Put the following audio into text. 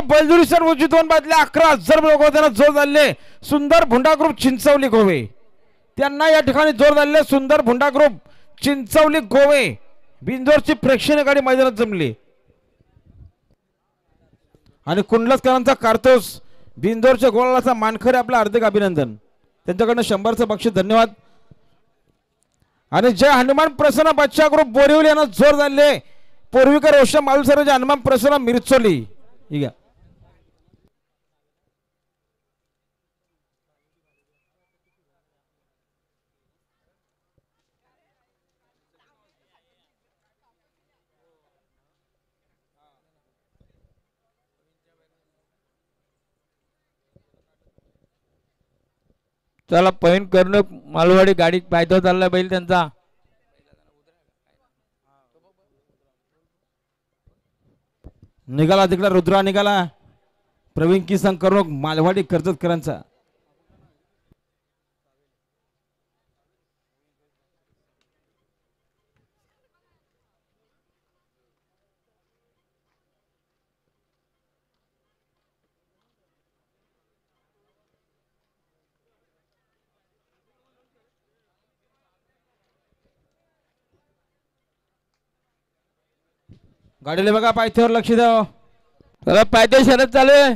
बैलजुरी sir उजवी दोन बादल्या 11,000 लोक त्यांना जोर झाले सुंदर भुंडा ग्रुप चिंचवली गोवे त्यांना या ठिकाणी जोर झाले सुंदर भुंडा ग्रुप चिंचवली गोवे बिंदोरची प्रेक्षणीय गाडी मैदानात जमली आणि कुंडलसकरांचा कारतूस बिंदोरच्या गोळाचा मानखरे आपलं हार्दिक अभिनंदन त्यांच्याकडनं 100चं बक्षीस धन्यवाद आणि जय हनुमान प्रसन्न बच्चा ग्रुप बोरिवली यांना जोर झाले पूर्विकर रोशन मालुसर हनुमान प्रसन्न मिरचोली ठीक आहे चला पॉइंट करून मालवाडी गाडी पायदो चालला बैल त्यांचा निघाला तिकडे रुद्रा निघाला प्रवीण किसन करून मालवाडी कर्जतकरांचा गाडीला बघा पायथ्यावर लक्ष द्या चला पायदे शरद चालू आहे